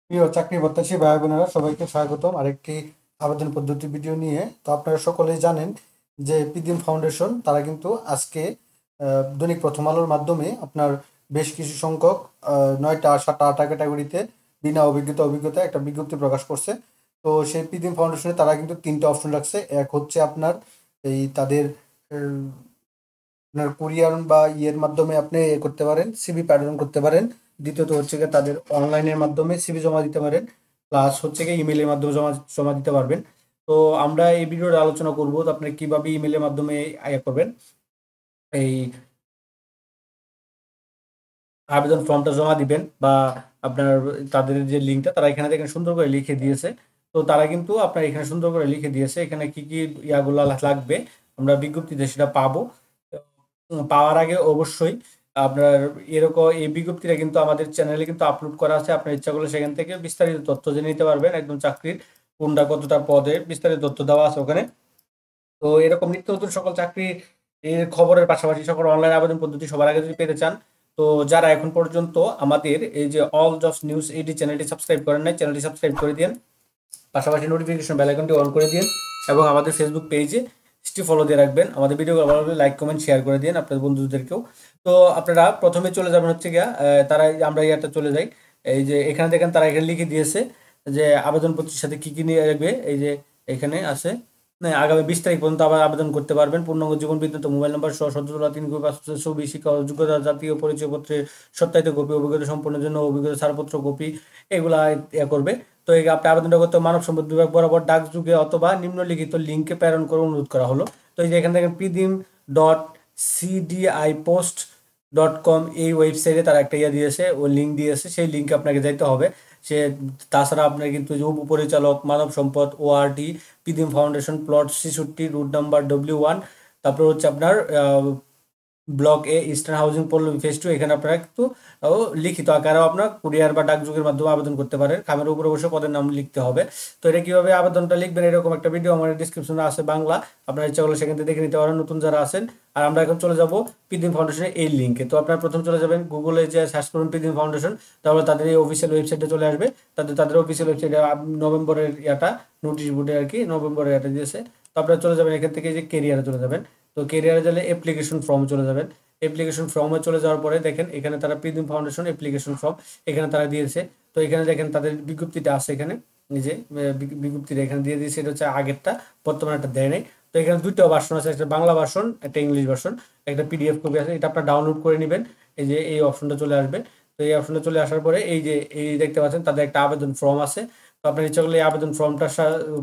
প্রিয় চাকরি প্রত্যাশী ভাই বোনেরা সবাইকে স্বাগতম আরেকটি আবেদন পদ্ধতি ভিডিও নিয়ে। তো আপনারা সকলেই জানেন যে পিদিম ফাউন্ডেশন তারা কিন্তু আজকে দৈনিক প্রথম আলোর মাধ্যমে আপনার বেশ কিছু সংখ্যক 9টা 7টা 8টা ক্যাটাগরিতে বিনা অভিজ্ঞতা একটা বিজ্ঞপ্তি প্রকাশ করছে। তো সেই পিদিম ফাউন্ডেশনে তারা কিন্তু 3টা অপশন রাখছে। এক হচ্ছে আপনার এই তাদের আপনার কুরিয়ার বা ইয়ের মাধ্যমে আপনি করতে পারেন, সিভি প্রেরণ করতে পারেন। দ্বিতীয়ত হচ্ছে গিয়ে তাদের অনলাইনের মাধ্যমে সিভি জমা দিতে পারেন, প্লাস হচ্ছে গিয়ে ইমেলের মাধ্যমে জমা জমা দিতে পারবেন। তো আমরা এই ভিডিওতে আলোচনা করবো তো আপনি কিভাবে ইমেলের মাধ্যমে ইয়ে করবেন, এই আবেদন ফর্মটা জমা দিবেন, বা আপনার তাদের যে লিঙ্কটা তারা এখানে দেখেন সুন্দর করে লিখে দিয়েছে। তো তারা কিন্তু আপনার এখানে সুন্দর করে লিখে দিয়েছে এখানে কি কি ইয়াগুলা লাগবে, আমরা বিজ্ঞপ্তিতে সেটা পাবো। পাওয়ার আগে অবশ্যই আপনার এরকম এই বিজ্ঞপ্তিটা কিন্তু আমাদের চ্যানেলে কিন্তু আপলোড করা আছে। আপনার ইচ্ছা করলে সেখান থেকে বিস্তারিত তথ্য জেনে নিতে পারবেন, একদম চাকরির কোনটা কতটা পদে বিস্তারিত তথ্য দেওয়া আছে ওখানে। তো এরকম নিত্য নতুন সকল চাকরি এর খবরের পাশাপাশি সকল অনলাইন আবেদন পদ্ধতি সবার আগে যদি পেতে চান, তো যারা এখন পর্যন্ত আমাদের এই যে অল জবস নিউজ এইটি চ্যানেলটি সাবস্ক্রাইব করেন নাই, চ্যানেলটি সাবস্ক্রাইব করে দিন, পাশাপাশি নোটিফিকেশন বেল আইকনটি অন করে দিন, এবং আমাদের ফেসবুক পেজে ফলো দিয়ে রাখবেন। আমাদের ভিডিওগুলো ভালো লাগলে লাইক কমেন্ট শেয়ার করে দিন আপনাদের বন্ধুদেরকেও। তো আপনারা প্রথমে চলে যাবেন হচ্ছে গিয়া তারা আমরা ইয়াটা চলে যাই। এই যে এখানে দেখেন তারা এখানে লিখে দিয়েছে যে আবেদনপত্রের সাথে কি কি নিয়ে রাখবে। এই যে এখানে আছে না, আগামী 20 তারিখ পর্যন্ত আবার আবেদন করতে পারবেন। পূর্ণাঙ্গ জীবন বৃত্তান্ত, মোবাইল নম্বর সহ সদ্য তোলা 3 কপি পাসপোর্টের ছবি, শিক্ষা ও যোগ্যতা, জাতীয় পরিচয়পত্রের সত্যায়িত কপি, অভিজ্ঞতা সম্পন্নের জন্য অভিজ্ঞতা ছাড়পত্র কপি, এগুলা ইয়ে করবে। তো এই আপনি আবেদনটা করতে মানব সম্পদ বিভাগ বরাবর ডাকযোগে অথবা নিম্নলিখিত লিঙ্কে প্রেরণ করে অনুরোধ করা হলো। তো এই যে এখান থেকে pidim.cdipost.com এই ওয়েবসাইটে তারা একটা ইয়ে দিয়েছে, ও লিঙ্ক দিয়েছে, সেই লিঙ্কে আপনাকে যাইতে হবে। সে তাছাড়া আপনার কিন্তু যে উপপরিচালক মানব সম্পদ ORT Pidim foundation plot 66 route number W1, তারপর হচ্ছে আপনার block A eastern housing Pallabi phase 2, এখানে আপনারা কিন্তু লিখিত আকারেও আপনার কুরিয়ার বা ডাকযোগের মাধ্যমে আবেদন করতে পারেন। খামের উপরে অবশ্যই পদের নাম লিখতে হবে। তো এটা কিভাবে আবেদনটা লিখবেন এরকম একটা ভিডিও আমার ডিসক্রিপশনে আছে বাংলা, আপনার ইচ্ছা করলে সেখান থেকে দেখে নিতে পারেন নতুন যারা আছেন। আর আমরা এখন চলে যাব পিদিম ফাউন্ডেশনের এই লিঙ্কে। তো আপনার প্রথম চলে যাবেন গুগলে, যে সার্চ করুন পিদিম ফাউন্ডেশন, তাহলে তাদের এই অফিসিয়াল ওয়েবসাইটে চলে আসবে। তাদের অফিসিয়াল ওয়েবসাইটে নভেম্বরের ইয়াটা নোটিশ বোর্ডে আর কি নভেম্বরের এটা দিয়েছে। তো আপনারা চলে যাবেন এখান থেকে, যে কেরিয়ারে চলে যাবেন। তো কেরিয়ারে গেলে অ্যাপ্লিকেশন ফর্ম চলে যাবেন। অ্যাপ্লিকেশন ফর্মে চলে যাওয়ার পরে দেখেন এখানে তারা প্রিদিম ফাউন্ডেশন অ্যাপ্লিকেশন ফর্ম এখানে তারা দিয়েছে। তো এখানে দেখেন তাদের বিজ্ঞপ্তিটা আছে এখানে, এই যে বিজ্ঞপ্তিটা এখানে দিয়ে দিয়েছে, এটা হচ্ছে আগেরটা, বর্তমানে একটা দেয় নাই। তো এখানে দুইটা ভার্সন আছে, একটা বাংলা ভার্সন, একটা ইংলিশ ভার্সন, একটা পিডিএফ কপি আছে, এটা আপনার ডাউনলোড করে নেবেন। এই যে এই অপশনটা চলে আসবে। তো এই অপশনটা চলে আসার পরে এই যে এই দেখতে পাচ্ছেন তাদের একটা আবেদন ফর্ম আছে। তো আপনার ইচ্ছা করলে এই আবেদন ফর্মটা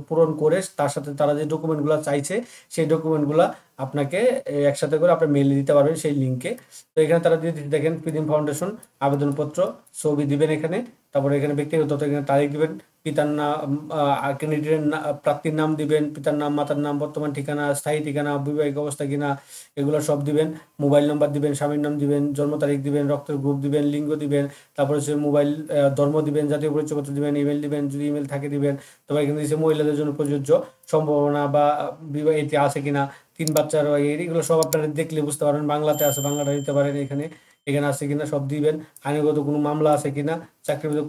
পূরণ করে তার সাথে তারা যে ডকুমেন্টগুলো চাইছে সেই ডকুমেন্টগুলো আপনাকে একসাথে করে আপনি মেইল দিতে পারবেন সেই লিঙ্কে। তো এখানে তারা দিয়ে দিতে দেখেন প্রিদিম ফাউন্ডেশন আবেদনপত্র, ছবি দিবেন এখানে, তারপরে এখানে ব্যক্তিগত তথ্য, এখানে তারিখ দিবেন, পিতার নাম, ক্যান্ডিডেটের প্রার্থীর নাম দিবেন, পিতার নাম, মাতার নাম, বর্তমান ঠিকানা, স্থায়ী ঠিকানা, বৈবাহিক অবস্থা কিনা, এগুলো সব দিবেন। মোবাইল নাম্বার দিবেন, স্বামীর নাম দিবেন, জন্ম তারিখ দিবেন, রক্তের গ্রুপ দিবেন, লিঙ্গ দিবেন, তারপরে হচ্ছে মোবাইল ধর্ম দিবেন, জাতীয় পরিচয়পত্র দিবেন, ইমেল দিবেন, যদি ইমেল থাকে দিবেন। তবে এখানে দিচ্ছে মহিলাদের জন্য প্রযোজ্য, সম্ভাবনা বা বিবাহ এতে আছে কিনা, 3 বাচ্চার এগুলো সব আপনারা দেখলে বুঝতে পারবেন। বাংলাতে আছে, বাংলাটা দিতে পারেন এখানে, এখানে আছে কিনা সব দিবেন। আইনগত কোনো মামলা আছে কিনা, চাকরির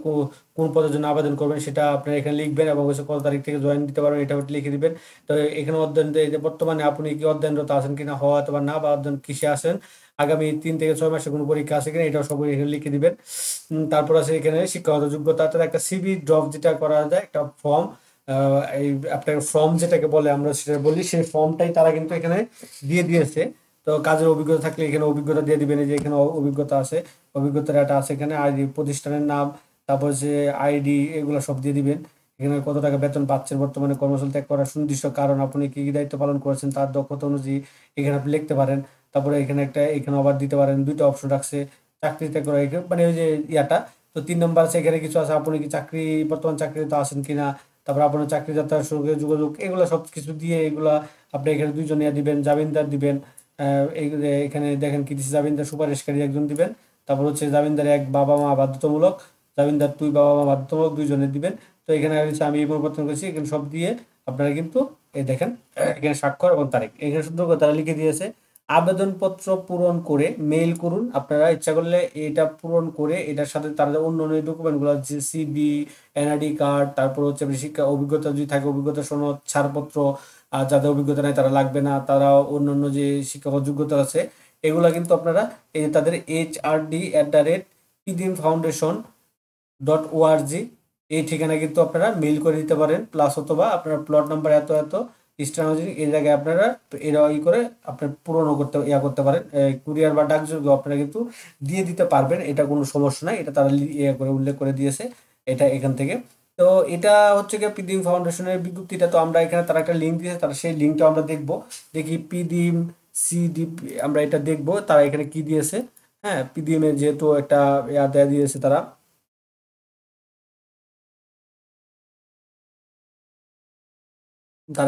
কোন পদের জন্য আবেদন করবেন সেটা আপনারা এখানে লিখবেন, এবং হচ্ছে কত তারিখ থেকে জয়েন দিতে পারবেন এটা লিখে দিবেন। তো এখানে অধ্যয়ন এই যে বর্তমানে আপনি কি অধ্যয়নরত আছেন কিনা, হওয়া অথবা না, বা অধ্যয়ন কিসে আছেন, আগামী 3 থেকে 6 মাসে কোনো পরীক্ষা আছে কিনা, এটাও সব এখানে লিখে দিবেন। তারপর আছে এখানে শিক্ষাগত যোগ্যতা, অর্থাৎ একটা সিভি ড্রপ যেটা করা যায়, একটা ফর্ম, এই আপনার ফর্ম যেটাকে বলে আমরা সেটা বলি, সেই ফর্মটাই তারা কিন্তু এখানে দিয়ে দিয়েছে। তো কাজের অভিজ্ঞতা থাকলে এখানে অভিজ্ঞতা দিয়ে দিবেন, এই যে এখানে অভিজ্ঞতা আছে, অভিজ্ঞতার একটা আছে এখানে, আইডি, প্রতিষ্ঠানের নাম, তারপর যে আইডি, এগুলো সব দিয়ে দিবেন। এখানে কত টাকা বেতন পাচ্ছেন, বর্তমানে কর্মস্থল ত্যাগ করার সুনির্দিষ্ট কারণ, আপনি কি কি দায়িত্ব পালন করেছেন তার দক্ষতা অনুযায়ী এখানে আপনি লিখতে পারেন। তারপরে এখানে একটা, এখানে আবার দিতে পারেন, দুইটা অপশন রাখছে, চাকরি ত্যাগ করা, মানে ওই যে ইয়াটা। তো 3 নম্বর আছে, এখানে কিছু আছে, আপনি কি বর্তমান চাকরিতে আছেন কিনা, তারপর আপনার চাকরি যাত্রার সঙ্গে যোগাযোগ, এগুলো সব কিছু দিয়ে এগুলা আপনি এখানে দুইজন ইয়া দিবেন, জামিনদার দিবেন। এখানে দেখেন কি দিচ্ছে, জামিনদার সুপারিশকারী একজন দিবেন, তারপর হচ্ছে জামিনদার এক, বাবা মা বাধ্যতামূলক, জামিনদার 2, বাবা মা বাধ্যতামূলক, দুইজনের দিবেন। তো এখানে হচ্ছে আমি এই পরিবর্তন করেছি, এখানে সব দিয়ে আপনারা কিন্তু এই দেখেন এখানে স্বাক্ষর এবং তারিখ এখানে সুন্দর করে তারা লিখে দিয়েছে। আবেদনপত্র পূরণ করে মেইল করুন। আপনারা ইচ্ছা করলে এটা পূরণ করে এটার সাথে তাদের অন্য অন্য ডকুমেন্টগুলো যে সিবি, এনআইডি কার্ড, তারপর হচ্ছে আপনি শিক্ষা অভিজ্ঞতা যদি থাকে অভিজ্ঞতা সনদ, ছাড়পত্র, আর যাদের অভিজ্ঞতা নাই তারা লাগবে না, তারা অন্য অন্য যে শিক্ষাগত যোগ্যতা আছে এগুলা কিন্তু আপনারা এই যে তাদের hrd@pdmfoundation.org এই ঠিকানায় কিন্তু আপনারা মেইল করে দিতে পারেন। প্লাস অথবা আপনার প্লট নাম্বার এত এত ইস্টার্ন এই জায়গায় আপনারা এরা করে আপনার পূরণও করতে করতে পারেন। কুরিয়ার বা ডাকযোগে আপনারা কিন্তু দিয়ে দিতে পারবেন, এটা কোনো সমস্যা নাই। এটা তারা করে উল্লেখ করে দিয়েছে এটা এখান থেকে। তো এটা হচ্ছে গিয়ে পিডিএম ফাউন্ডেশনের বিজ্ঞপ্তিটা। তো আমরা এখানে তারা একটা লিঙ্ক দিয়েছে, তারা সেই লিঙ্কটা আমরা দেখবো। দেখি পিডিএম সিডিপি আমরা এটা দেখবো তারা এখানে কি দিয়েছে। হ্যাঁ, পিডিএম এর যেহেতু একটা দেয়া দিয়েছে তারা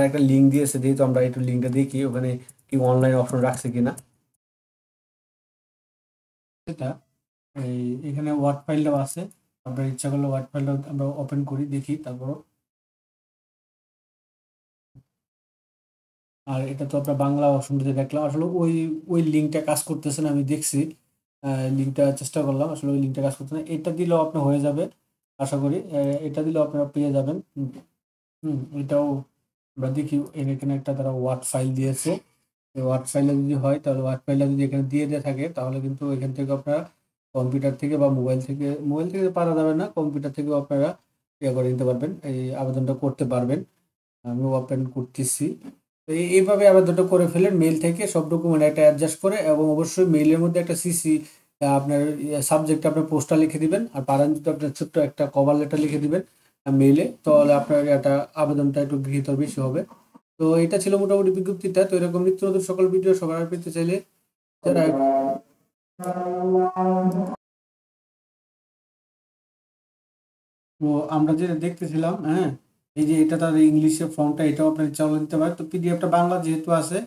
একটা লিঙ্ক দিয়েছে, যেহেতু আমরা একটু লিঙ্কটা দেখি ওখানে কি অনলাইন অপশন রাখছে কিনা। এটা এখানে ওয়ার্ড ফাইলটাও আছে, আমরা ইচ্ছা করলে ওয়ার্ড ফাইলটা আমরা ওপেন করি দেখি তারপর। আর এটা তো আমরা বাংলা অপশনটা দেখলাম, আসলে ওই ওই লিঙ্কটা কাজ করতেছে না, আমি দেখছি লিঙ্কটা চেষ্টা করলাম, আসলে ওই লিঙ্কটা কাজ করতেছে না। এটা দিলেও আপনার হয়ে যাবে আশা করি, এটা দিলেও আপনারা পেয়ে যাবেন। এটাও আমরা দেখি এখানে একটা তারা ওয়ার্ড ফাইল দিয়েছে। ওয়ার্ড ফাইলটা যদি হয় তাহলে ওয়ার্ড ফাইলটা যদি এখানে দিয়ে দেওয়া থাকে তাহলে কিন্তু এখান থেকে আপনারা কম্পিউটার থেকে বা মোবাইল থেকে পারা যাবে না, কম্পিউটার থেকেও আপনারা ইয়ে করে নিতে পারবেন, এই আবেদনটা করতে পারবেন। আমি ওপেন করতেছি। তো এইভাবে আবেদনটা করে ফেলেন মেইল থেকে সব ডকুমেন্ট একটা অ্যাডজাস্ট করে, এবং অবশ্যই মেইলের মধ্যে একটা সিসি আপনার সাবজেক্ট আপনার পোস্টটা লিখে দিবেন, আর পারেন যদি আপনার ছোট্ট একটা কভার লেটার লিখে দিবেন মেইলে, তাহলে আপনার একটা আবেদনটা একটু গৃহীত বেশি হবে। তো এটা ছিল মোটামুটি বিজ্ঞপ্তিটা। তো এরকম নিত্য নতুন সকল ভিডিও সবার আগে পেতে চাইলে যারা তো আমরা যেটা দেখতেছিলাম, হ্যাঁ, এই যে এটা তাদের ইংলিশের ফর্মটা এটাও আপনার চালিয়ে দিতে পারেন। তো পিডিএফটা বাংলা যেহেতু আছে,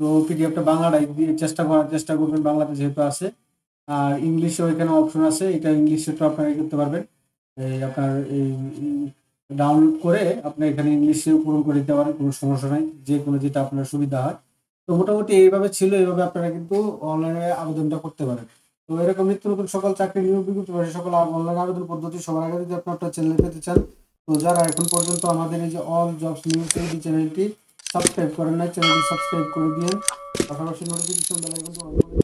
তো পিডিএফটা বাংলাটাই দিয়ে চেষ্টা করবেন বাংলাতে যেহেতু আছে। আর ইংলিশেও এখানে অপশন আছে, এটা ইংলিশে তো আপনারা করতে পারবেন। এই আপনার এই ডাউনলোড করে আপনি এখানে ইংলিশে পূরণ করে দিতে পারেন, কোনো সমস্যা নাই, যে কোনো যেটা আপনার সুবিধা হয়। তো মোটামুটি এইভাবে ছিল, এইভাবে আপনারা কিন্তু অনলাইনে আবেদনটা করতে পারেন। তো এরকম নিত্য নতুন সকল চাকরি নিয়োগ বিজ্ঞপ্তি সকল অনলাইন আবেদন পদ্ধতি সবার আগে যদি আপনার চ্যানেল পেতে চান, তো যারা এখন পর্যন্ত আমাদের এই যে অল জবস নিউজ এই চ্যানেলটি সাবস্ক্রাইব করেন না, চ্যানেলটি সাবস্ক্রাইব করে দিন, পাশাপাশি নোটিফিকেশন বেল আইকনটি অন করে